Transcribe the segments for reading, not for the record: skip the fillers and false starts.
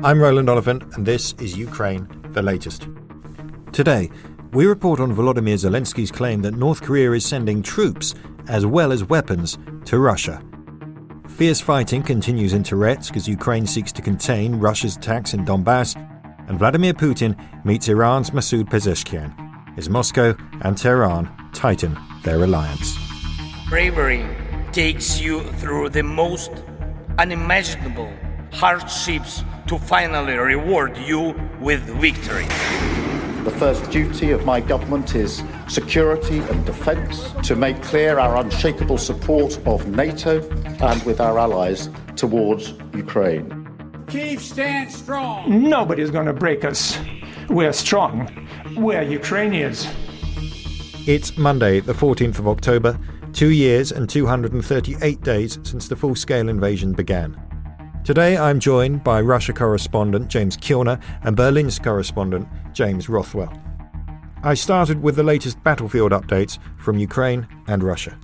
I'm Roland Oliphant, and this is Ukraine, the latest. Today, we report on Volodymyr Zelensky's claim that North Korea is sending troops as well as weapons to Russia. Fierce fighting continues in Toresk as Ukraine seeks to contain Russia's attacks in Donbas, and Vladimir Putin meets Iran's Masoud Pezeshkian as Moscow and Tehran tighten their alliance. Bravery takes you through the most unimaginable hardships to finally reward you with victory. The first duty of my government is security and defence, to make clear our unshakable support of NATO and with our allies towards Ukraine. Kyiv stands strong. Nobody's going to break us. We're strong. We're Ukrainians. It's Monday, the 14th of October, 2 years and 238 days since the full-scale invasion began. Today I'm joined by Russia correspondent James Kilner and Berlin's correspondent James Rothwell. I started with the latest battlefield updates from Ukraine and Russia.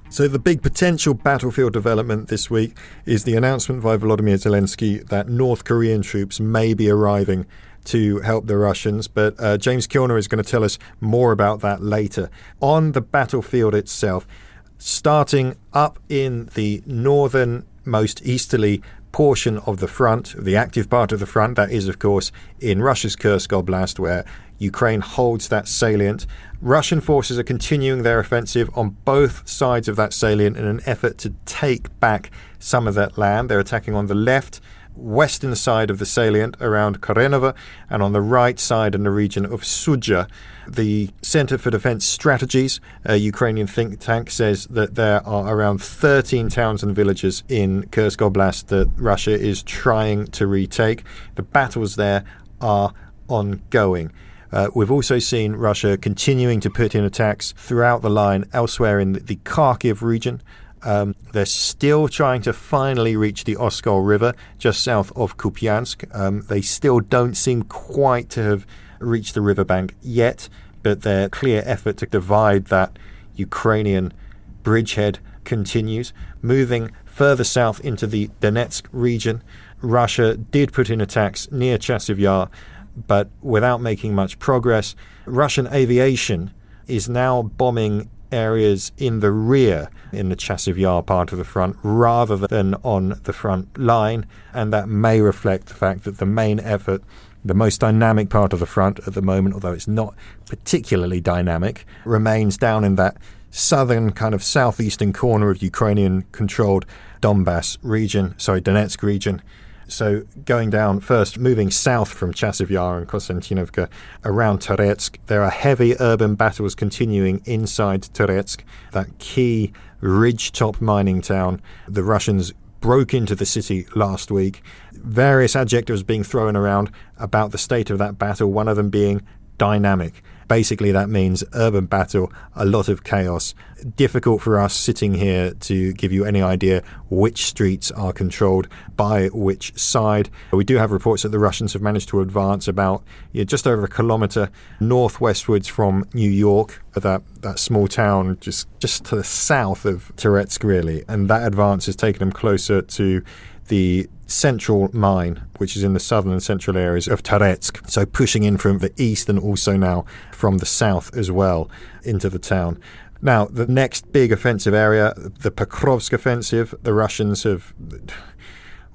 So the big potential battlefield development this week is the announcement by Volodymyr Zelensky that North Korean troops may be arriving to help the Russians, but James Kilner is going to tell us more about that later. On the battlefield itself, starting up in the northern most easterly portion of the front, the active part of the front, that is, of course, in Russia's Kursk Oblast, where Ukraine holds that salient. Russian forces are continuing their offensive on both sides of that salient in an effort to take back some of that land. They're attacking on the left, western side of the salient around Korenova, and on the right side in the region of Sudzha. The Center for Defense Strategies, a Ukrainian think tank, says that there are around 13 towns and villages in Kursk Oblast that Russia is trying to retake. The battles there are ongoing. We've also seen Russia continuing to put in attacks throughout the line elsewhere in the Kharkiv region. They're still trying to finally reach the Oskol River just south of Kupiansk. They still don't seem quite to have reached the riverbank yet, but their clear effort to divide that Ukrainian bridgehead continues. Moving further south into the Donetsk region, Russia did put in attacks near Chasiv Yar, but without making much progress. Russian aviation is now bombing areas in the rear in the Chasiv Yar part of the front rather than on the front line, and that may reflect the fact that the main effort, the most dynamic part of the front at the moment, although it's not particularly dynamic, remains down in that southern kind of southeastern corner of Ukrainian-controlled Donbas region, Donetsk region. So going down first, moving south from Chasiv Yar and Konstantinovka around Toresk, there are heavy urban battles continuing inside Toresk, that key ridge-top mining town. The Russians broke into the city last week. Various adjectives being thrown around about the state of that battle, one of them being dynamic. Basically, that means urban battle, a lot of chaos. Difficult for us sitting here to give you any idea which streets are controlled by which side. We do have reports that the Russians have managed to advance about just over a kilometre northwestwards from New York, that small town just to the south of Toretsk, really. And that advance has taken them closer to the central mine, which is in the southern and central areas of Toretsk. So pushing in from the east and also now from the south as well into the town. Now, the next big offensive area, the Pokrovsk offensive, the Russians have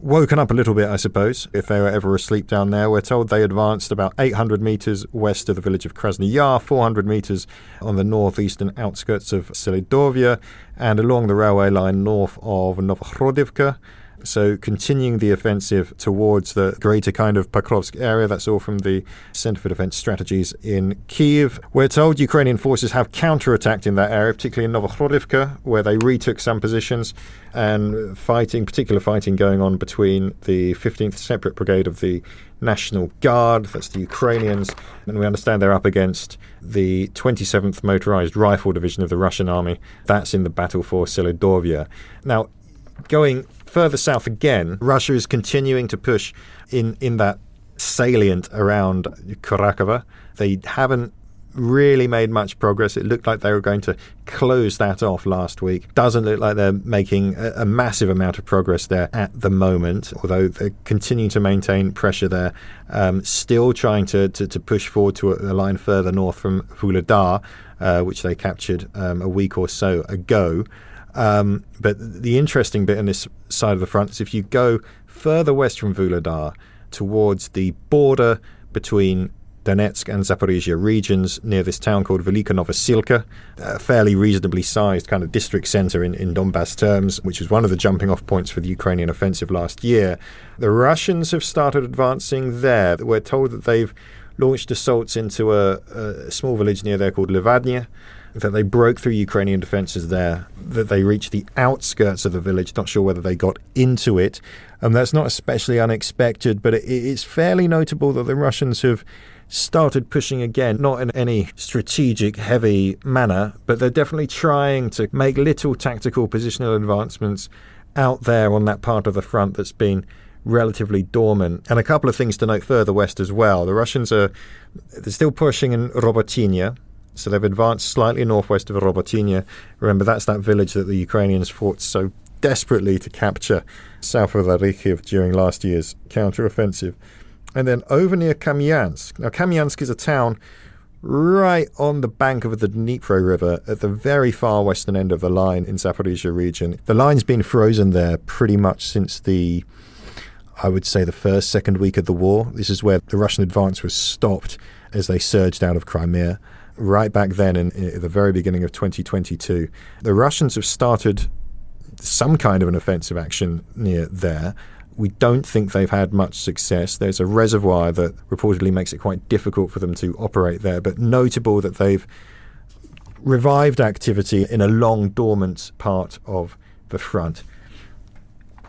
woken up a little bit, I suppose, if they were ever asleep down there. We're told they advanced about 800 metres west of the village of Krasny Yar, 400 metres on the northeastern outskirts of Selidovia, and along the railway line north of Novokhodivka. So continuing the offensive towards the greater kind of Pokrovsk area. That's all from the Center for Defense Strategies in Kyiv. We're told Ukrainian forces have counterattacked in that area, particularly in Novokhodivka, where they retook some positions, and particular fighting going on between the 15th Separate Brigade of the National Guard, that's the Ukrainians, and we understand they're up against the 27th Motorized Rifle Division of the Russian Army. That's in the battle for Selidovia. Now, going further south again, Russia is continuing to push in that salient around Kharkova. They haven't really made much progress. It looked like they were going to close that off last week. Doesn't look like they're making a massive amount of progress there at the moment, although they continue to maintain pressure there. Still trying to push forward to a line further north from Volodymyr, which they captured a week or so ago. But the interesting bit on this side of the front is if you go further west from Volodymyr towards the border between Donetsk and Zaporizhia regions near this town called Velika Novosilka, a fairly reasonably sized kind of district centre in Donbas terms, which was one of the jumping off points for the Ukrainian offensive last year. The Russians have started advancing there. We're told that they've launched assaults into a small village near there called Levadnya, that they broke through Ukrainian defences there, that they reached the outskirts of the village. Not sure whether they got into it. That's not especially unexpected, but it's fairly notable that the Russians have started pushing again, not in any strategic, heavy manner, but they're definitely trying to make little tactical positional advancements out there on that part of the front that's been relatively dormant. And a couple of things to note further west as well. The Russians they're still pushing in Robotynya, so they've advanced slightly northwest of Robotynya. Remember, that's that village that the Ukrainians fought so desperately to capture south of Larichiv during last year's counteroffensive. And then over near Kamyansk. Now, Kamyansk is a town right on the bank of the Dnipro River at the very far western end of the line in Zaporizhia region. The line's been frozen there pretty much since I would say the second week of the war. This is where the Russian advance was stopped as they surged out of Crimea. Right back then, in the very beginning of 2022, the Russians have started some kind of an offensive action near there. We don't think they've had much success. There's a reservoir that reportedly makes it quite difficult for them to operate there, but notable that they've revived activity in a long dormant part of the front.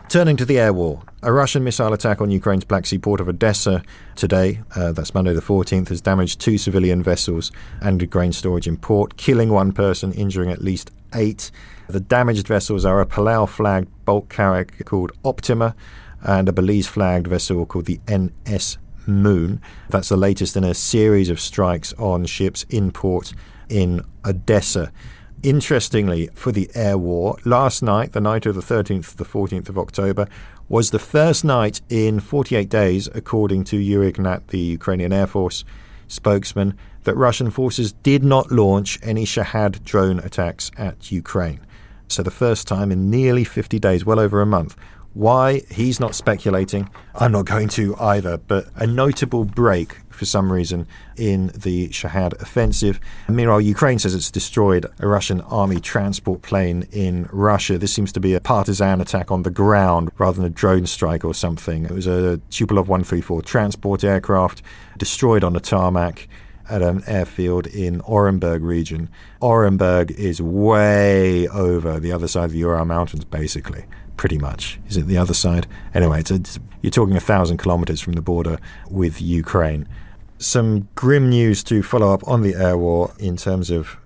Turning to the air war, a Russian missile attack on Ukraine's Black Sea port of Odessa today, that's Monday the 14th, has damaged 2 civilian vessels and a grain storage in port, killing 1 person, injuring at least 8. The damaged vessels are a Palau-flagged bulk carrier called Optima and a Belize-flagged vessel called the NS Moon. That's the latest in a series of strikes on ships in port in Odessa. Interestingly, for the air war, last night, the night of the 13th to the 14th of October, was the first night in 48 days, according to Yuri Gnat, the Ukrainian Air Force spokesman, that Russian forces did not launch any Shahad drone attacks at Ukraine. So the first time in nearly 50 days, well over a month. Why? He's not speculating. I'm not going to either, but a notable break for some reason in the Shahad offensive. Meanwhile, Ukraine says it's destroyed a Russian army transport plane in Russia. This seems to be a partisan attack on the ground rather than a drone strike or something. It was a Tupolev 134 transport aircraft destroyed on the tarmac at an airfield in Orenburg region. Orenburg is way over the other side of the Ural Mountains, basically. Pretty much. Is it the other side? Anyway, you're talking 1,000 kilometers from the border with Ukraine. Some grim news to follow up on the air war in terms of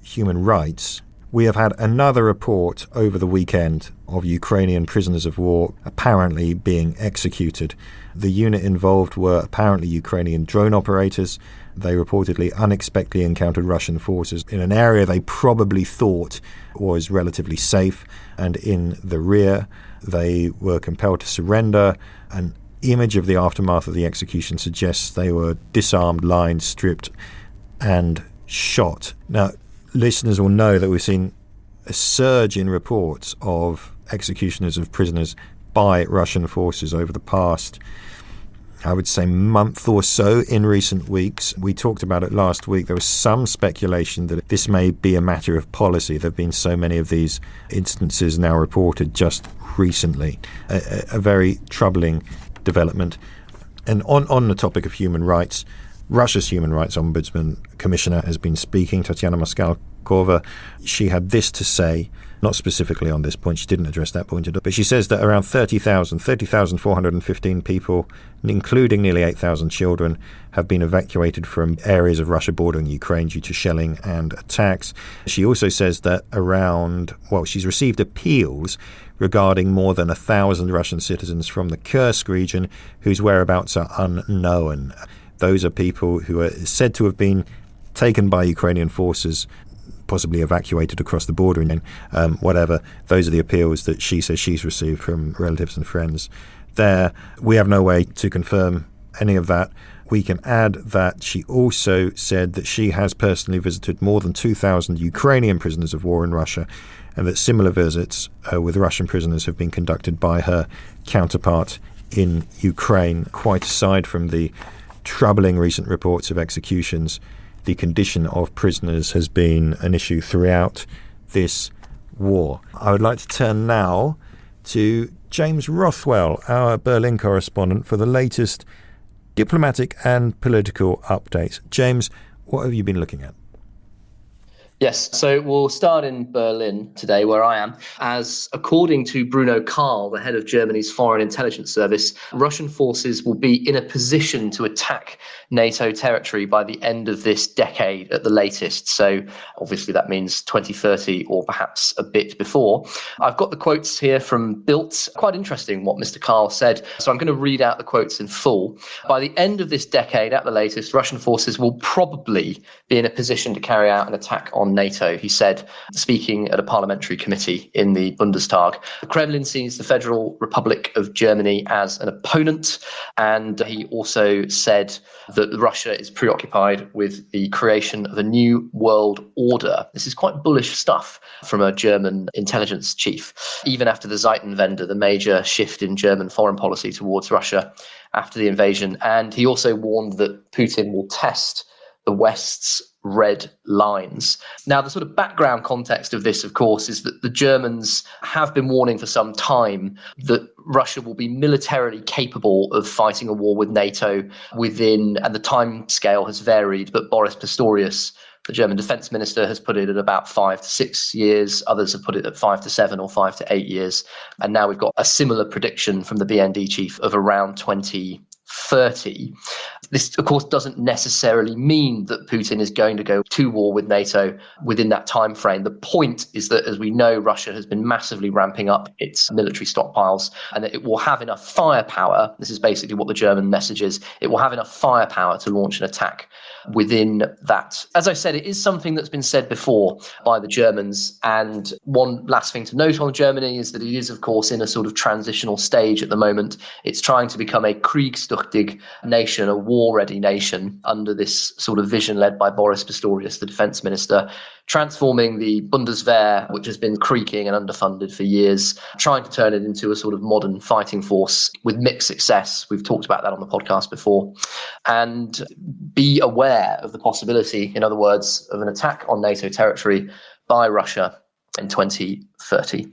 human rights. We have had another report over the weekend of Ukrainian prisoners of war apparently being executed. The unit involved were apparently Ukrainian drone operators. They reportedly unexpectedly encountered Russian forces in an area they probably thought was relatively safe, and in the rear they were compelled to surrender. An image of the aftermath of the execution suggests they were disarmed, lined, stripped and shot. Now, listeners will know that we've seen a surge in reports of executioners of prisoners by Russian forces over the past, I would say, month or so in recent weeks. We talked about it last week. There was some speculation that this may be a matter of policy. There have been so many of these instances now reported just recently. A very troubling development. And on the topic of human rights, Russia's Human Rights Ombudsman Commissioner has been speaking, Tatiana Moskalkova. She had this to say, not specifically on this point, she didn't address that point, but she says that around 30,415 people, including nearly 8,000 children, have been evacuated from areas of Russia bordering Ukraine due to shelling and attacks. She also says that she's received appeals regarding more than 1,000 Russian citizens from the Kursk region whose whereabouts are unknown. Those are people who are said to have been taken by Ukrainian forces, possibly evacuated across the border, and whatever. Those are the appeals that she says she's received from relatives and friends there. We have no way to confirm any of that. We can add that she also said that she has personally visited more than 2,000 Ukrainian prisoners of war in Russia, and that similar visits with Russian prisoners have been conducted by her counterpart in Ukraine. Quite aside from the troubling recent reports of executions, the condition of prisoners has been an issue throughout this war. I would like to turn now to James Rothwell, our Berlin correspondent, for the latest diplomatic and political updates. James, what have you been looking at? Yes, so we'll start in Berlin today, where I am, as according to Bruno Karl, the head of Germany's Foreign Intelligence Service, Russian forces will be in a position to attack NATO territory by the end of this decade at the latest. So obviously that means 2030 or perhaps a bit before. I've got the quotes here from Bild. Quite interesting what Mr. Karl said. So I'm going to read out the quotes in full. By the end of this decade at the latest, Russian forces will probably be in a position to carry out an attack on NATO, he said, speaking at a parliamentary committee in the Bundestag. The Kremlin sees the Federal Republic of Germany as an opponent, and he also said that Russia is preoccupied with the creation of a new world order. This is quite bullish stuff from a German intelligence chief, even after the Zeitenwende, the major shift in German foreign policy towards Russia after the invasion. And he also warned that Putin will test the West's red lines. Now, the sort of background context of this, of course, is that the Germans have been warning for some time that Russia will be militarily capable of fighting a war with NATO within, and the time scale has varied, but Boris Pistorius, the German defense minister, has put it at about 5 to 6 years. Others have put it at 5 to 7 or 5 to 8 years. And now we've got a similar prediction from the BND chief of around 2030. This, of course, doesn't necessarily mean that Putin is going to go to war with NATO within that time frame. The point is that, as we know, Russia has been massively ramping up its military stockpiles, and that it will have enough firepower. This is basically what the German message is. It will have enough firepower to launch an attack within that. As I said, it is something that's been said before by the Germans. And one last thing to note on Germany is that it is, of course, in a sort of transitional stage at the moment. It's trying to become a Kriegstüchtig nation, a war-ready nation, under this sort of vision led by Boris Pistorius, the defense minister, transforming the Bundeswehr, which has been creaking and underfunded for years, trying to turn it into a sort of modern fighting force with mixed success. We've talked about that on the podcast before. And be aware of the possibility, in other words, of an attack on NATO territory by Russia in 2030.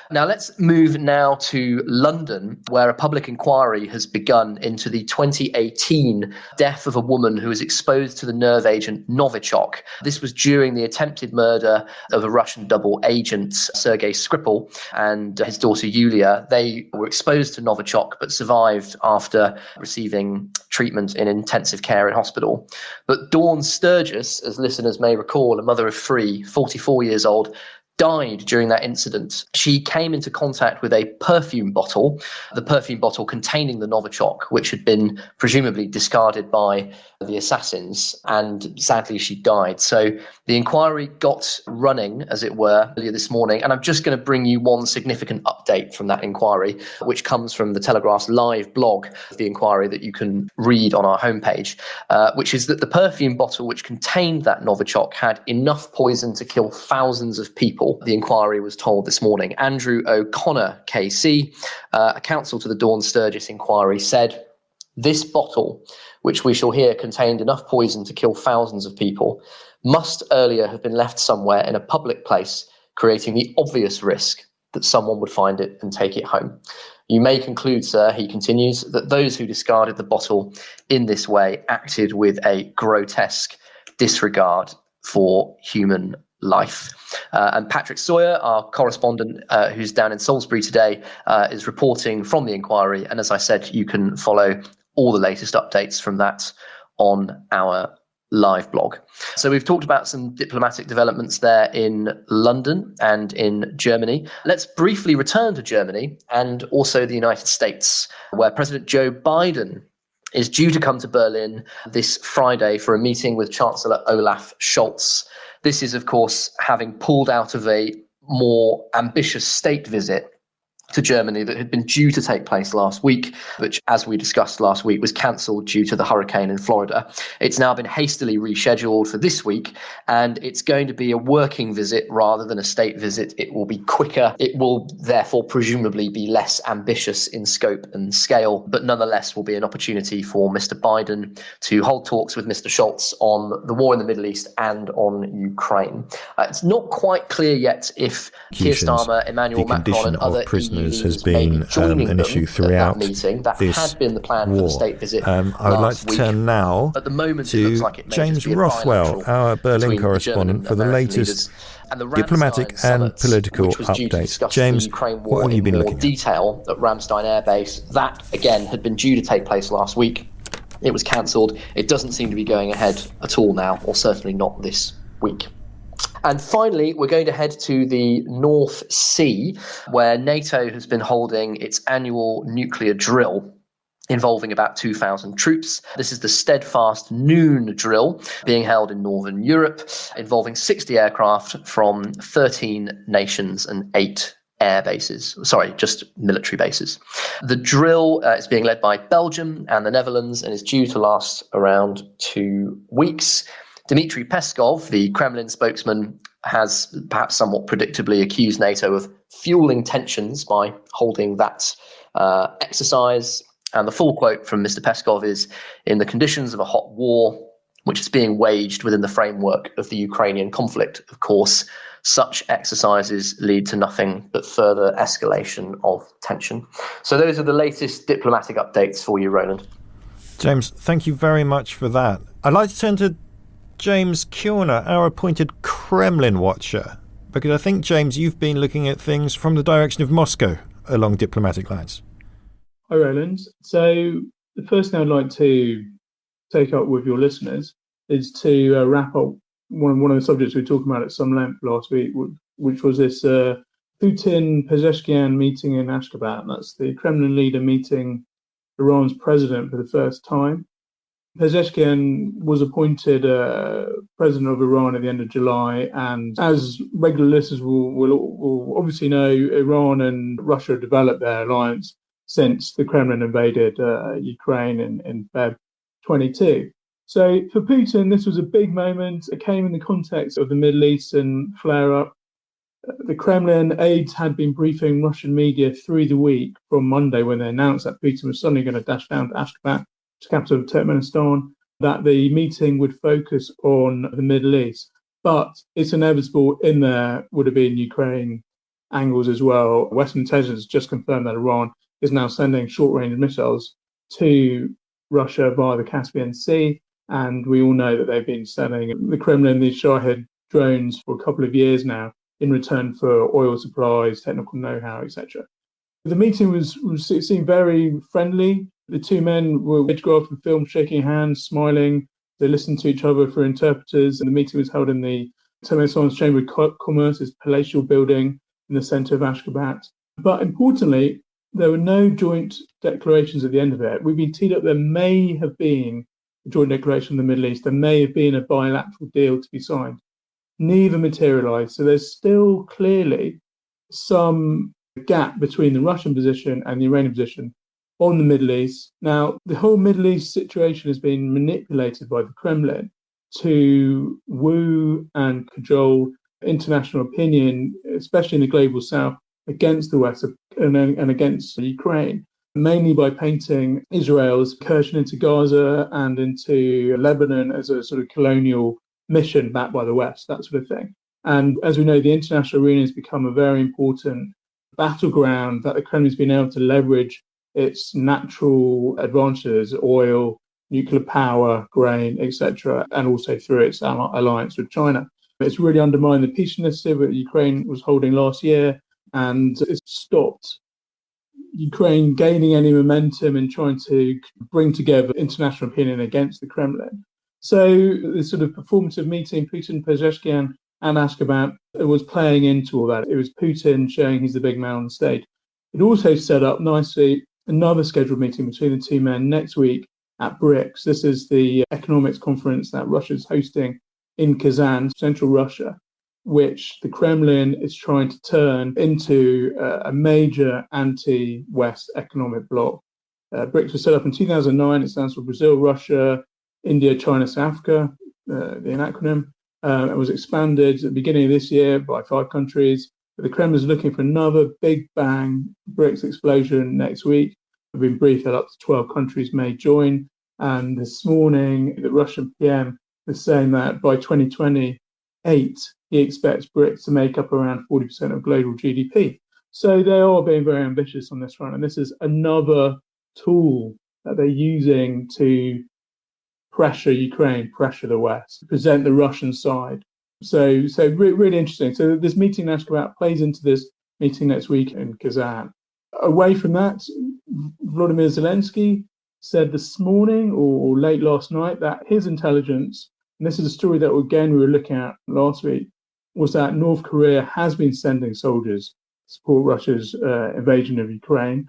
Now let's move now to London, where a public inquiry has begun into the 2018 death of a woman who was exposed to the nerve agent Novichok. This was during the attempted murder of a Russian double agent, Sergei Skripal, and his daughter Yulia. They were exposed to Novichok but survived after receiving treatment in intensive care in hospital. But Dawn Sturgis, as listeners may recall, a mother of 3, 44 years old, died during that incident. She came into contact with a perfume bottle, the perfume bottle containing the Novichok, which had been presumably discarded by the assassins, and sadly she died. So the inquiry got running, as it were, earlier this morning, and I'm just going to bring you one significant update from that inquiry, which comes from the Telegraph's live blog, the inquiry that you can read on our homepage, which is that the perfume bottle which contained that Novichok had enough poison to kill thousands of people. The inquiry was told this morning. Andrew O'Connor, KC, a counsel to the Dawn Sturgis inquiry, said, "This bottle, which we shall hear contained enough poison to kill thousands of people, must earlier have been left somewhere in a public place, creating the obvious risk that someone would find it and take it home. You may conclude, sir," he continues, "that those who discarded the bottle in this way acted with a grotesque disregard for human life." And Patrick Sawyer, our correspondent who's down in Salisbury today, is reporting from the inquiry. And as I said, you can follow all the latest updates from that on our live blog. So we've talked about some diplomatic developments there in London and in Germany. Let's briefly return to Germany and also the United States, where President Joe Biden is due to come to Berlin this Friday for a meeting with Chancellor Olaf Scholz. This is, of course, having pulled out of a more ambitious state visit to Germany that had been due to take place last week, which, as we discussed last week, was cancelled due to the hurricane in Florida. It's now been hastily rescheduled for this week, and it's going to be a working visit rather than a state visit. It will be quicker. It will therefore presumably be less ambitious in scope and scale, but nonetheless will be an opportunity for Mr. Biden to hold talks with Mr. Scholz on the war in the Middle East and on Ukraine. It's not quite clear yet if Keir Starmer, Emmanuel Macron and other has been an issue throughout meeting. That this had been the plan war. for the state visit. I would like to turn now At the moment, to it looks like it may James just be a Rothwell, bilateral our Berlin between correspondent, the for the German and latest American leaders. And the diplomatic Ramstein and summit, political which was due to updates. discuss James, the Ukraine what war have you in been more looking at? detail at Ramstein Air Base. That, again, had been due to take place last week. It was cancelled. It doesn't seem to be going ahead at all now, or certainly not this week. And finally, we're going to head to the North Sea, where NATO has been holding its annual nuclear drill involving about 2,000 troops. This is the Steadfast Noon drill being held in Northern Europe, involving 60 aircraft from 13 nations and 8 air bases. Sorry, just military bases. The drill is being led by Belgium and the Netherlands and is due to last around 2 weeks. Dmitry Peskov, the Kremlin spokesman, has perhaps somewhat predictably accused NATO of fueling tensions by holding that exercise. And the full quote from Mr. Peskov is, "In the conditions of a hot war, which is being waged within the framework of the Ukrainian conflict, of course, such exercises lead to nothing but further escalation of tension." So those are the latest diplomatic updates for you, Roland. James, thank you very much for that. I'd like to turn to James Kilner, our appointed Kremlin watcher, because I think, James, you've been looking at things from the direction of Moscow along diplomatic lines. Hi, Roland. So the first thing I'd like to take up with your listeners is to wrap up one of the subjects we were talking about at some length last week, which was this Putin-Pezeshkian meeting in Ashgabat. That's the Kremlin leader meeting Iran's president for the first time. Pezeshkian was appointed president of Iran at the end of July, and as regular listeners will obviously know, Iran and Russia developed their alliance since the Kremlin invaded Ukraine in Feb 22. So for Putin, this was a big moment. It came in the context of the Middle Eastern flare-up. The Kremlin aides had been briefing Russian media through the week from Monday when they announced that Putin was suddenly going to dash down to Ashgabat, the capital of Turkmenistan, that the meeting would focus on the Middle East. But it's inevitable in there would have been Ukraine angles as well. Western intelligence just confirmed that Iran is now sending short-range missiles to Russia via the Caspian Sea. And we all know that they've been sending the Kremlin these Shahed drones for a couple of years now in return for oil supplies, technical know-how, etc. The meeting it seemed very friendly. The two men were photographed and filmed shaking hands, smiling. They listened to each other through interpreters. And the meeting was held in the Turkmenistan's Chamber of Commerce's palatial building in the centre of Ashgabat. But importantly, there were no joint declarations at the end of it. We've been teed up there may have been a joint declaration in the Middle East. There may have been a bilateral deal to be signed. Neither materialised. So there's still clearly some gap between the Russian position and the Iranian position on the Middle East. Now, the whole Middle East situation has been manipulated by the Kremlin to woo and cajole international opinion, especially in the global south, against the West and against Ukraine, mainly by painting Israel's incursion into Gaza and into Lebanon as a sort of colonial mission backed by the West, that sort of thing. And as we know, the international arena has become a very important battleground that the Kremlin's been able to leverage its natural advantages, oil, nuclear power, grain, etc., and also through its alliance with China. It's really undermined the peace initiative that Ukraine was holding last year, and it's stopped Ukraine gaining any momentum in trying to bring together international opinion against the Kremlin. So the sort of performative meeting, Putin, Pezeshkian, and Ashgabat, was playing into all that. It was Putin showing he's the big man on the stage. It also set up nicely another scheduled meeting between the two men next week at BRICS. This is the economics conference that Russia's hosting in Kazan, central Russia, which the Kremlin is trying to turn into a major anti-West economic bloc. BRICS was set up in 2009. It stands for Brazil, Russia, India, China, South Africa, the acronym. It was expanded at the beginning of this year by 5 countries. But the Kremlin is looking for another big bang BRICS explosion next week. We've been briefed that up to 12 countries may join. And this morning, the Russian PM is saying that by 2028, he expects BRICS to make up around 40% of global GDP. So they are being very ambitious on this front. And this is another tool that they're using to pressure Ukraine, pressure the West, present the Russian side. So really interesting. So this meeting Ashgabat plays into this meeting next week in Kazan. Away from that, Volodymyr Zelensky said this morning or late last night that his intelligence, and this is a story that again we were looking at last week, was that North Korea has been sending soldiers to support Russia's invasion of Ukraine.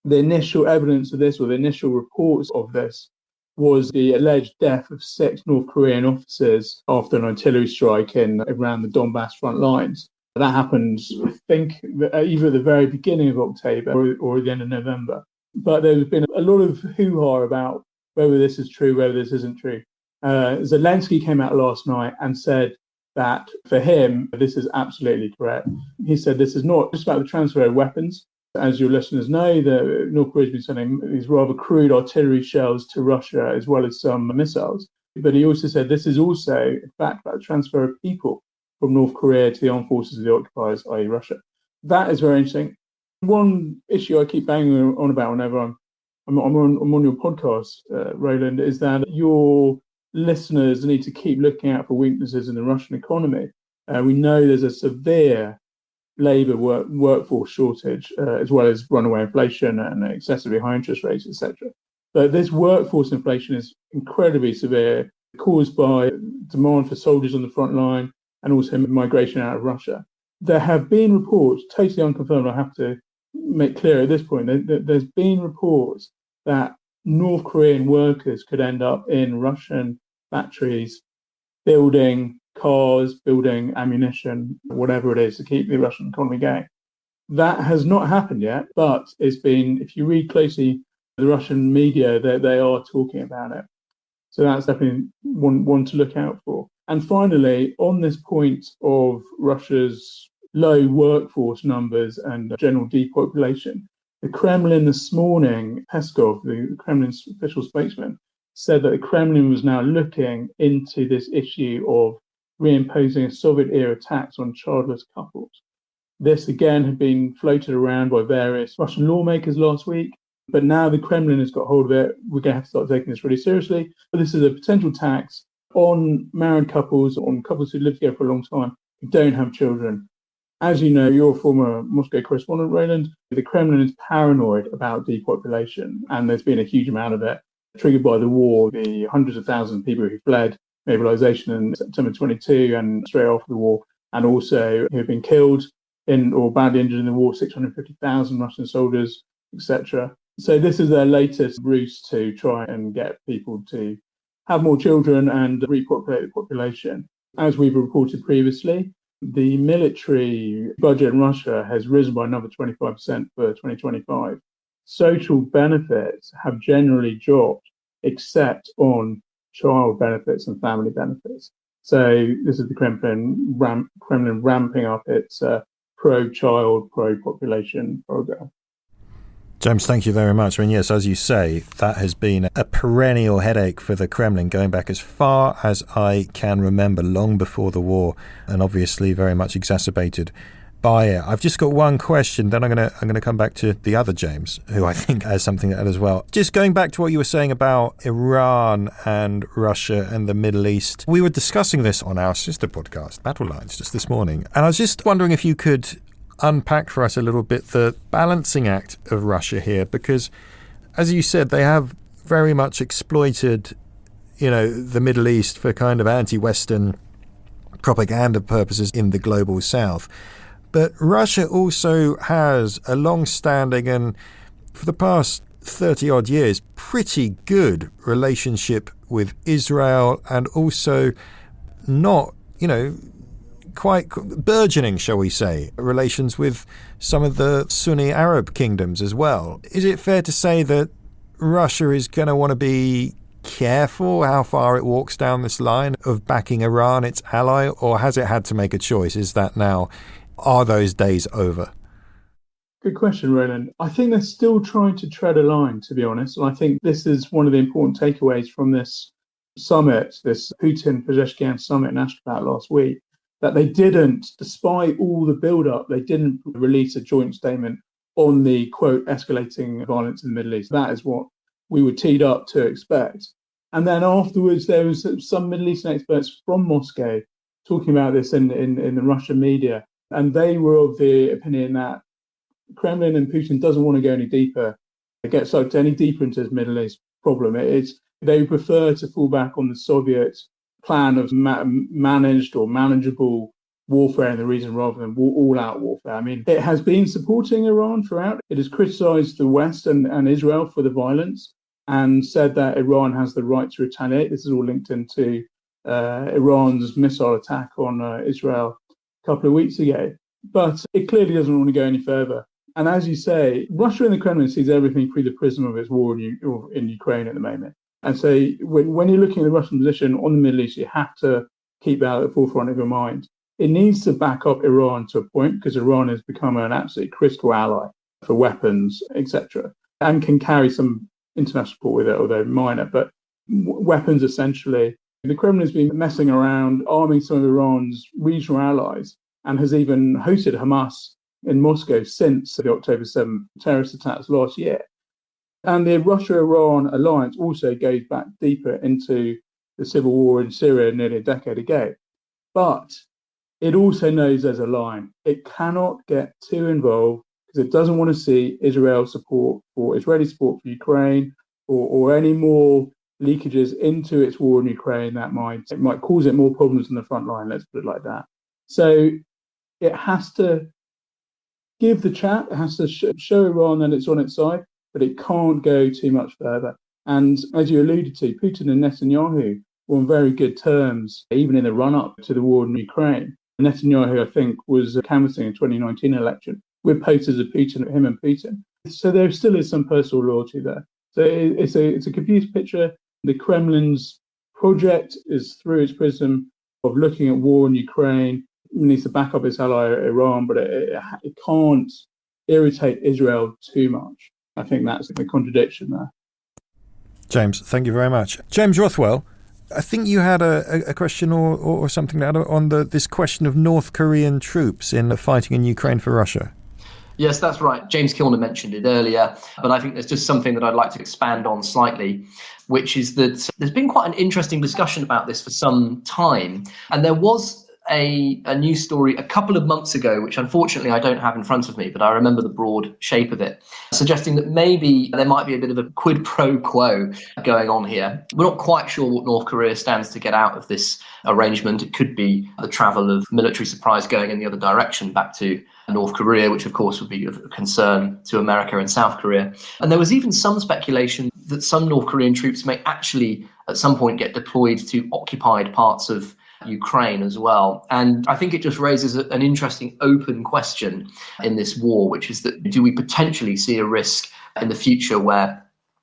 The initial evidence of this, or the initial reports of this, was the alleged death of 6 North Korean officers after an artillery strike around the Donbas front lines. That happened, I think, either at the very beginning of October or at the end of November. But there's been a lot of hoo-ha about whether this is true, whether this isn't true. Zelensky came out last night and said that for him, this is absolutely correct. He said this is not just about the transfer of weapons. As your listeners know, the North Korea has been sending these rather crude artillery shells to Russia as well as some missiles. But he also said this is also, in fact, about the transfer of people from North Korea to the armed forces of the occupiers, i.e. Russia. That is very interesting. One issue I keep banging on about whenever I'm on your podcast, Roland, is that your listeners need to keep looking out for weaknesses in the Russian economy. We know there's a severe labour workforce shortage, as well as runaway inflation and excessively high interest rates, etc. But this workforce inflation is incredibly severe, caused by demand for soldiers on the front line and also migration out of Russia. There have been reports, totally unconfirmed, I have to make clear at this point, there's been reports that North Korean workers could end up in Russian factories building cars, building ammunition, whatever it is to keep the Russian economy going. That has not happened yet, but it's been, if you read closely the Russian media, they are talking about it. So that's definitely one to look out for. And finally, on this point of Russia's low workforce numbers and general depopulation, the Kremlin this morning, Peskov, the Kremlin's official spokesman, said that the Kremlin was now looking into this issue of reimposing a Soviet-era tax on childless couples. This, again, had been floated around by various Russian lawmakers last week, but now the Kremlin has got hold of it. We're going to have to start taking this really seriously. But this is a potential tax on married couples, on couples who live together for a long time, who don't have children. As you know, you're a former Moscow correspondent, Roland. The Kremlin is paranoid about depopulation, and there's been a huge amount of it triggered by the war, the hundreds of thousands of people who fled mobilization in September 22 and straight after the war, and also who have been killed or badly injured in the war, 650,000 Russian soldiers, etc. So this is their latest ruse to try and get people to have more children and repopulate the population. As we've reported previously, the military budget in Russia has risen by another 25% for 2025. Social benefits have generally dropped, except on child benefits and family benefits. So this is the Kremlin ramping up its pro-child, pro-population program. James, thank you very much. I mean, yes, as you say, that has been a perennial headache for the Kremlin going back as far as I can remember, long before the war, and obviously very much exacerbated by it. I've just got one question, then I'm going to come back to the other James, who I think has something to add as well. Just going back to what you were saying about Iran and Russia and the Middle East. We were discussing this on our sister podcast, Battle Lines, just this morning. And I was just wondering if you could unpack for us a little bit the balancing act of Russia here, because as you said, they have very much exploited, the Middle East for kind of anti-Western propaganda purposes in the global south. But Russia also has a long-standing and for the past 30-odd years, pretty good relationship with Israel, and also not, quite burgeoning, shall we say, relations with some of the Sunni Arab kingdoms as well. Is it fair to say that Russia is going to want to be careful how far it walks down this line of backing Iran, its ally, or has it had to make a choice? Are those days over? Good question, Roland. I think they're still trying to tread a line, to be honest. And I think this is one of the important takeaways from this summit, this Putin-Pezeshkian summit in Ashgabat last week, that they didn't, despite all the build-up, they didn't release a joint statement on the, quote, escalating violence in the Middle East. That is what we were teed up to expect. And then afterwards, there was some Middle Eastern experts from Moscow talking about this in the Russian media. And they were of the opinion that Kremlin and Putin doesn't want to go any deeper, get sucked any deeper into this Middle East problem. They prefer to fall back on the Soviet plan of managed or manageable warfare in the region rather than all-out warfare. I mean, it has been supporting Iran throughout. It has criticized the West and Israel for the violence and said that Iran has the right to retaliate. This is all linked into Iran's missile attack on Israel a couple of weeks ago. But it clearly doesn't want to go any further. And as you say, Russia and the Kremlin sees everything through the prism of its war in Ukraine at the moment. And so when you're looking at the Russian position on the Middle East, you have to keep that at the forefront of your mind. It needs to back up Iran to a point because Iran has become an absolutely critical ally for weapons, etc., and can carry some international support with it, although minor, but weapons essentially. The Kremlin has been messing around, arming some of Iran's regional allies, and has even hosted Hamas in Moscow since the October 7th terrorist attacks last year. And the Russia-Iran alliance also goes back deeper into the civil war in Syria nearly a decade ago. But it also knows there's a line. It cannot get too involved because it doesn't want to see Israeli support for Ukraine or any more leakages into its war in Ukraine that might cause it more problems on the front line, let's put it like that. So it has to give the chat, it has to show Iran that it's on its side, but it can't go too much further. And as you alluded to, Putin and Netanyahu were on very good terms, even in the run-up to the war in Ukraine. Netanyahu, I think, was canvassing in the 2019 election with posters of him and Putin. So there still is some personal loyalty there. So it's a confused picture. The Kremlin's project is through its prism of looking at war in Ukraine. It needs to back up its ally Iran, but it can't irritate Israel too much. I think that's the contradiction there. James, thank you very much. James Rothwell, I think you had a question or something to add on this question of North Korean troops in fighting in Ukraine for Russia. Yes, that's right. James Kilner mentioned it earlier, but I think there's just something that I'd like to expand on slightly, which is that there's been quite an interesting discussion about this for some time. And there was a news story a couple of months ago, which unfortunately I don't have in front of me, but I remember the broad shape of it, suggesting that maybe there might be a bit of a quid pro quo going on here. We're not quite sure what North Korea stands to get out of this arrangement. It could be the travel of military supplies going in the other direction back to North Korea, which of course would be of concern to America and South Korea. And there was even some speculation that some North Korean troops may actually at some point get deployed to occupied parts of Ukraine as well. And I think it just raises an interesting open question in this war, which is that do we potentially see a risk in the future where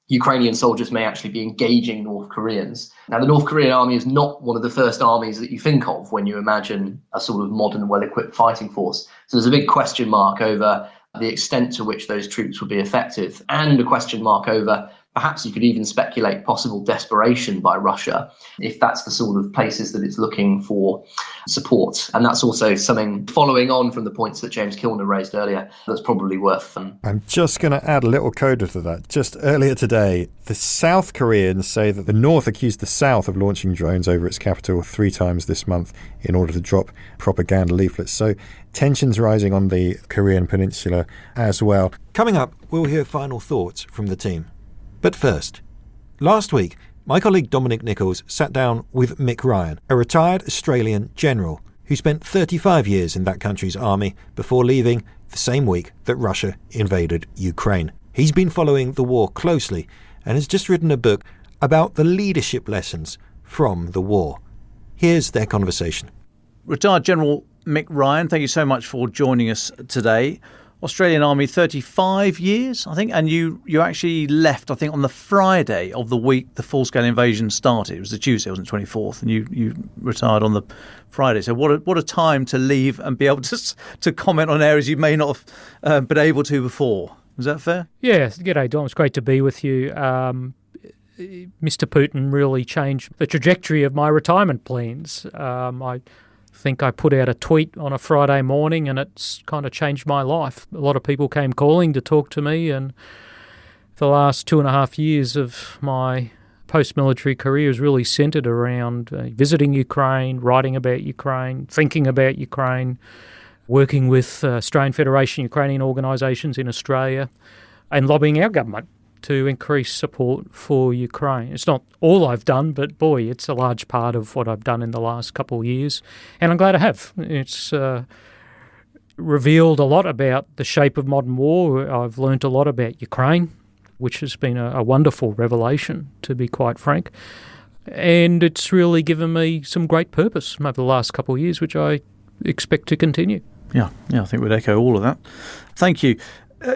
Ukrainian soldiers may actually be engaging North Koreans? Now, the North Korean army is not one of the first armies that you think of when you imagine a sort of modern, well-equipped fighting force. So there's a big question mark over the extent to which those troops would be effective, and a question mark over perhaps you could even speculate possible desperation by Russia if that's the sort of places that it's looking for support. And that's also something following on from the points that James Kilner raised earlier that's probably worth. I'm just going to add a little coda to that. Just earlier today, the South Koreans say that the North accused the South of launching drones over its capital 3 times this month in order to drop propaganda leaflets. So tensions rising on the Korean peninsula as well. Coming up, we'll hear final thoughts from the team. But first, last week, my colleague Dominic Nicholls sat down with Mick Ryan, a retired Australian general who spent 35 years in that country's army before leaving the same week that Russia invaded Ukraine. He's been following the war closely and has just written a book about the leadership lessons from the war. Here's their conversation. Retired General Mick Ryan, thank you so much for joining us today. Australian Army, 35 years, I think, and you actually left, I think, on the Friday of the week the full-scale invasion started. It was the Tuesday, it wasn't 24th, and you retired on the Friday. So what a time to leave and be able to comment on areas you may not have been able to before. Is that fair? Yeah, g'day, Dom. It's great to be with you. Mr. Putin really changed the trajectory of my retirement plans. I think I put out a tweet on a Friday morning and it's kind of changed my life. A lot of people came calling to talk to me, and the last 2.5 years of my post-military career is really centred around visiting Ukraine, writing about Ukraine, thinking about Ukraine, working with Australian Federation Ukrainian organisations in Australia and lobbying our government to increase support for Ukraine. It's not all I've done, but boy, it's a large part of what I've done in the last couple of years, and I'm glad I have. It's revealed a lot about the shape of modern war. I've learnt a lot about Ukraine, which has been a wonderful revelation, to be quite frank, and it's really given me some great purpose over the last couple of years, which I expect to continue. Yeah, I think we'd echo all of that. Thank you.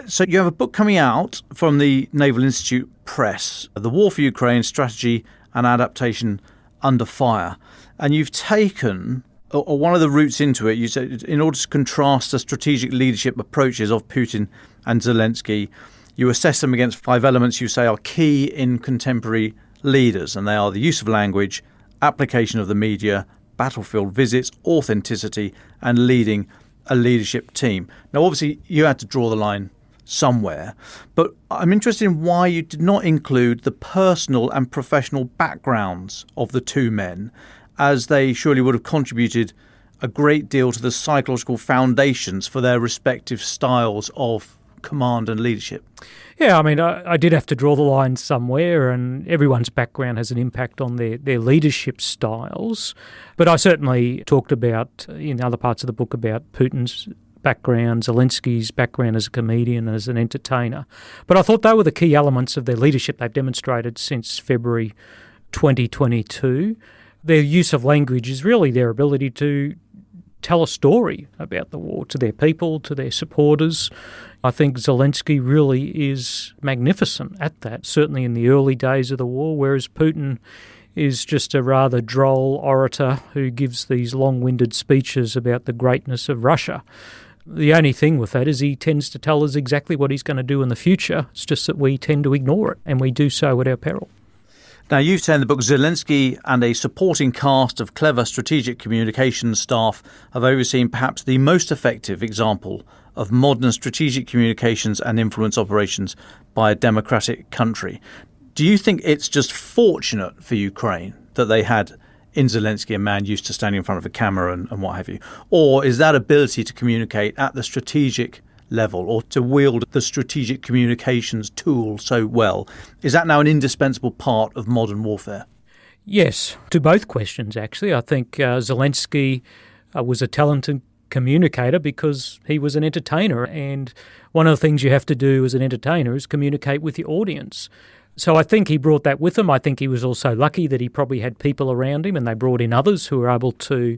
So you have a book coming out from the Naval Institute Press, The War for Ukraine, Strategy and Adaptation Under Fire. And you've taken, or one of the routes into it, you said, in order to contrast the strategic leadership approaches of Putin and Zelensky, you assess them against 5 elements you say are key in contemporary leaders. And they are the use of language, application of the media, battlefield visits, authenticity, and leading a leadership team. Now, obviously, you had to draw the line somewhere, but I'm interested in why you did not include the personal and professional backgrounds of the two men, as they surely would have contributed a great deal to the psychological foundations for their respective styles of command and leadership. Yeah, I mean, I did have to draw the line somewhere, and everyone's background has an impact on their leadership styles. But I certainly talked about, in other parts of the book, about Putin's background, Zelensky's background as a comedian, as an entertainer. But I thought they were the key elements of their leadership they've demonstrated since February 2022. Their use of language is really their ability to tell a story about the war to their people, to their supporters. I think Zelensky really is magnificent at that, certainly in the early days of the war, whereas Putin is just a rather droll orator who gives these long-winded speeches about the greatness of Russia. The only thing with that is he tends to tell us exactly what he's going to do in the future. It's just that we tend to ignore it, and we do so at our peril. Now, you've said in the book, Zelensky and a supporting cast of clever strategic communications staff have overseen perhaps the most effective example of modern strategic communications and influence operations by a democratic country. Do you think it's just fortunate for Ukraine that they had in Zelensky a man used to standing in front of a camera and what have you? Or is that ability to communicate at the strategic level, or to wield the strategic communications tool so well, is that now an indispensable part of modern warfare? Yes, to both questions, actually. I think Zelensky was a talented communicator because he was an entertainer, and one of the things you have to do as an entertainer is communicate with your audience. So I think he brought that with him. I think he was also lucky that he probably had people around him, and they brought in others who were able to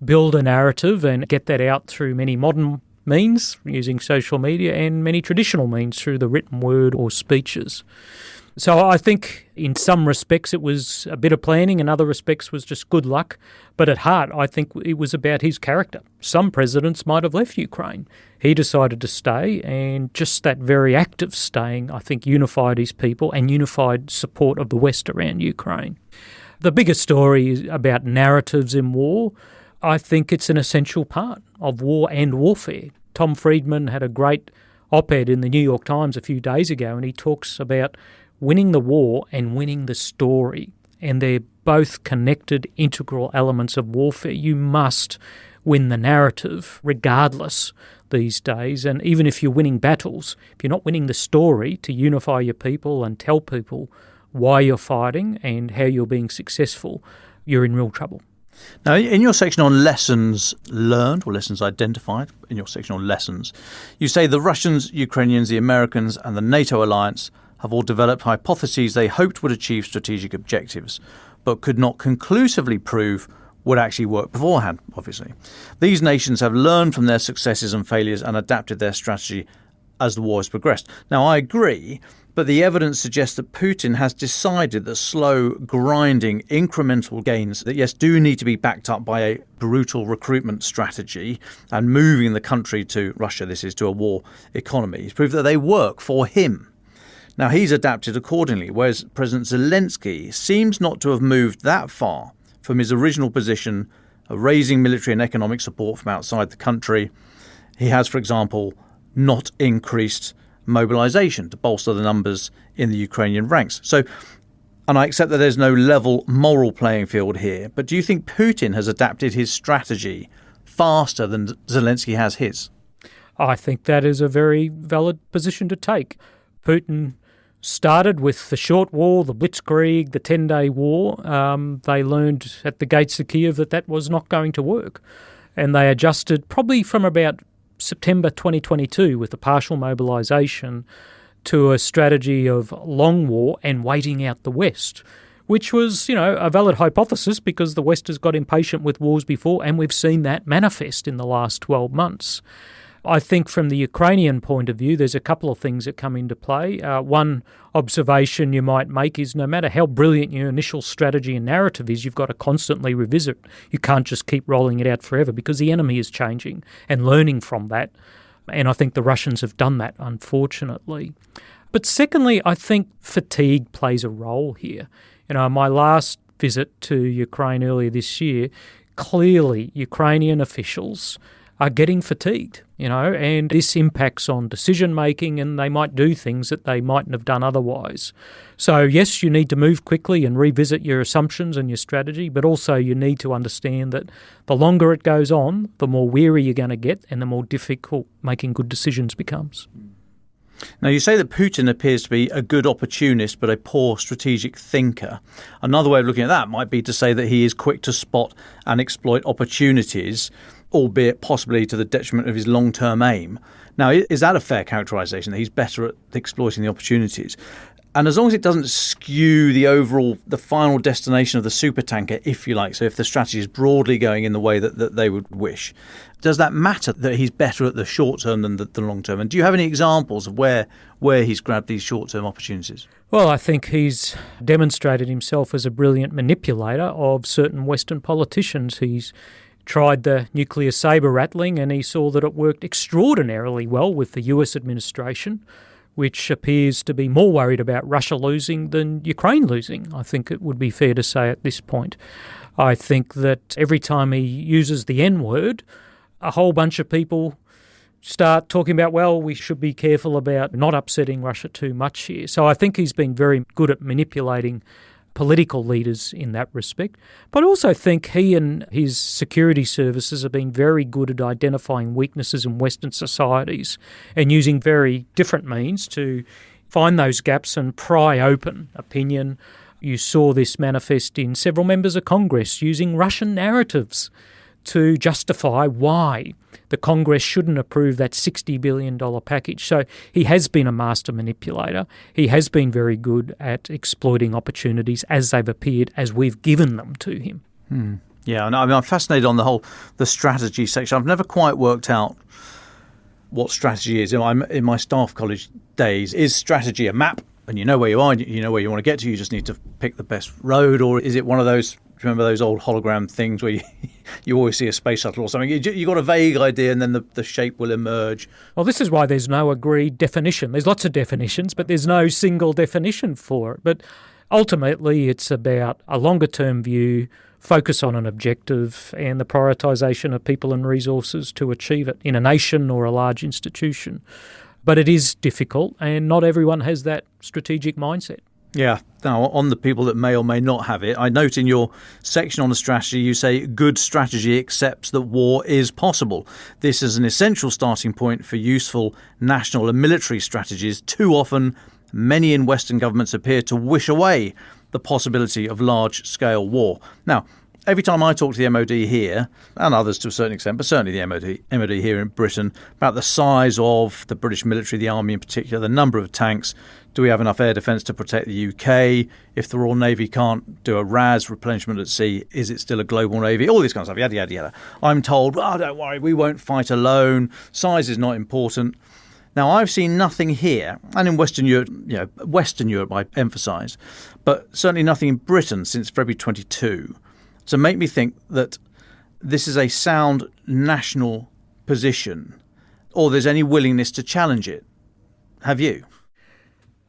build a narrative and get that out through many modern means, using social media, and many traditional means through the written word or speeches. So I think in some respects it was a bit of planning, in other respects was just good luck. But at heart, I think it was about his character. Some presidents might have left Ukraine. He decided to stay, and just that very act of staying, I think, unified his people and unified support of the West around Ukraine. The biggest story is about narratives in war. I think it's an essential part of war and warfare. Tom Friedman had a great op-ed in the New York Times a few days ago, and he talks about winning the war and winning the story. And they're both connected, integral elements of warfare. You must win the narrative regardless these days. And even if you're winning battles, if you're not winning the story to unify your people and tell people why you're fighting and how you're being successful, you're in real trouble. Now, in your section on lessons learned or lessons identified, in your section on lessons, you say the Russians, Ukrainians, the Americans and the NATO alliance have all developed hypotheses they hoped would achieve strategic objectives, but could not conclusively prove would actually work beforehand, obviously. These nations have learned from their successes and failures and adapted their strategy as the war has progressed. Now, I agree, but the evidence suggests that Putin has decided that slow, grinding, incremental gains that, yes, do need to be backed up by a brutal recruitment strategy and moving the country to Russia, this is, to a war economy. He's proved that they work for him. Now, he's adapted accordingly, whereas President Zelensky seems not to have moved that far from his original position of raising military and economic support from outside the country. He has, for example, not increased mobilization to bolster the numbers in the Ukrainian ranks. So, and I accept that there's no level moral playing field here, but do you think Putin has adapted his strategy faster than Zelensky has his? I think that is a very valid position to take. Putin started with the short war, the blitzkrieg, the 10-day war. They learned at the gates of Kiev that was not going to work. And they adjusted probably from about September 2022 with the partial mobilisation to a strategy of long war and waiting out the West, which was, a valid hypothesis because the West has got impatient with wars before, and we've seen that manifest in the last 12 months. I think from the Ukrainian point of view, there's a couple of things that come into play. One observation you might make is no matter how brilliant your initial strategy and narrative is, you've got to constantly revisit. You can't just keep rolling it out forever because the enemy is changing and learning from that. And I think the Russians have done that, unfortunately. But secondly, I think fatigue plays a role here. My last visit to Ukraine earlier this year, clearly Ukrainian officials are getting fatigued, and this impacts on decision-making, and they might do things that they mightn't have done otherwise. So, yes, you need to move quickly and revisit your assumptions and your strategy, but also you need to understand that the longer it goes on, the more weary you're going to get and the more difficult making good decisions becomes. Now, you say that Putin appears to be a good opportunist but a poor strategic thinker. Another way of looking at that might be to say that he is quick to spot and exploit opportunities, albeit possibly to the detriment of his long-term aim. Now, is that a fair characterisation, that he's better at exploiting the opportunities? And as long as it doesn't skew the final destination of the supertanker, if you like, so if the strategy is broadly going in the way that they would wish, does that matter that he's better at the short term than the long term? And do you have any examples of where he's grabbed these short-term opportunities? Well, I think he's demonstrated himself as a brilliant manipulator of certain Western politicians. He's tried the nuclear sabre rattling and he saw that it worked extraordinarily well with the US administration, which appears to be more worried about Russia losing than Ukraine losing, I think it would be fair to say at this point. I think that every time he uses the N-word, a whole bunch of people start talking about, well, we should be careful about not upsetting Russia too much here. So I think he's been very good at manipulating political leaders in that respect. But I also think he and his security services have been very good at identifying weaknesses in Western societies and using very different means to find those gaps and pry open opinion. You saw this manifest in several members of Congress using Russian narratives to justify why the Congress shouldn't approve that $60 billion package. So he has been a master manipulator. He has been very good at exploiting opportunities as they've appeared, as we've given them to him. Yeah, and I'm fascinated on the strategy section. I've never quite worked out what strategy is. I'm in my staff college days. Is strategy a map? And you know where you are, you know where you want to get to, you just need to pick the best road? Or is it one of those, remember those old hologram things where you always see a space shuttle or something? You got a vague idea and then the shape will emerge. Well, this is why there's no agreed definition. There's lots of definitions, but there's no single definition for it. But ultimately, it's about a longer-term view, focus on an objective, and the prioritisation of people and resources to achieve it in a nation or a large institution. But it is difficult, and not everyone has that strategic mindset. Yeah. Now, on the people that may or may not have it, I note in your section on the strategy, you say good strategy accepts that war is possible. This is an essential starting point for useful national and military strategies. Too often, many in Western governments appear to wish away the possibility of large-scale war. Now, every time I talk to the MOD here, and others to a certain extent, but certainly the MOD here in Britain, about the size of the British military, the army in particular, the number of tanks, do we have enough air defence to protect the UK? If the Royal Navy can't do a RAS, replenishment at sea, is it still a global navy? All this kind of stuff, yada, yada, yada. I'm told, don't worry, we won't fight alone. Size is not important. Now, I've seen nothing here, and in Western Europe, I emphasise, but certainly nothing in Britain since February 22, to make me think that this is a sound national position, or there's any willingness to challenge it. Have you?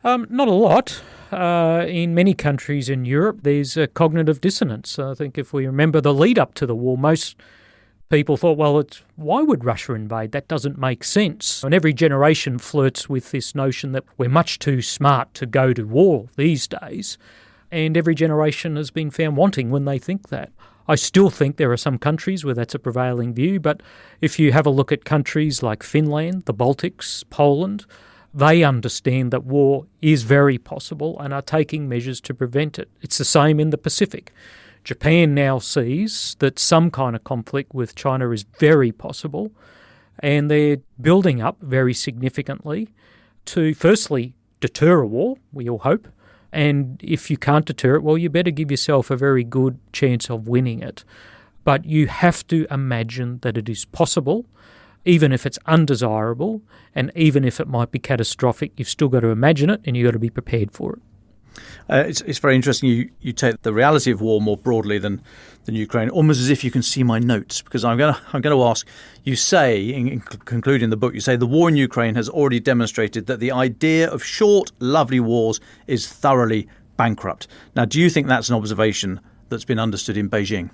Not a lot. In many countries in Europe, there's a cognitive dissonance. I think if we remember the lead up to the war, most people thought, well, why would Russia invade? That doesn't make sense. And every generation flirts with this notion that we're much too smart to go to war these days. And every generation has been found wanting when they think that. I still think there are some countries where that's a prevailing view, but if you have a look at countries like Finland, the Baltics, Poland, they understand that war is very possible and are taking measures to prevent it. It's the same in the Pacific. Japan now sees that some kind of conflict with China is very possible, and they're building up very significantly to firstly deter a war, we all hope, and if you can't deter it, well, you better give yourself a very good chance of winning it. But you have to imagine that it is possible, even if it's undesirable, and even if it might be catastrophic, you've still got to imagine it and you've got to be prepared for it. It's very interesting you take the reality of war more broadly than Ukraine, almost as if you can see my notes, because I'm going to ask, you say, in concluding the book, you say the war in Ukraine has already demonstrated that the idea of short, lovely wars is thoroughly bankrupt. Now, do you think that's an observation that's been understood in Beijing?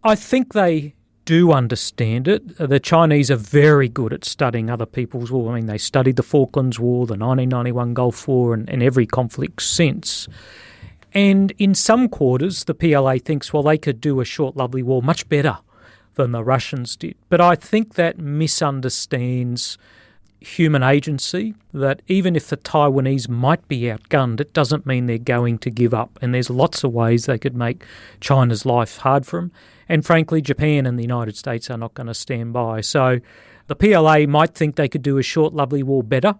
I think they do understand it. The Chinese are very good at studying other people's war. I mean, they studied the Falklands War, the 1991 Gulf War, and every conflict since. And in some quarters, the PLA thinks, well, they could do a short, lovely war much better than the Russians did. But I think that misunderstands human agency, that even if the Taiwanese might be outgunned, it doesn't mean they're going to give up. And there's lots of ways they could make China's life hard for them. And frankly, Japan and the United States are not going to stand by. So the PLA might think they could do a short, lovely war better,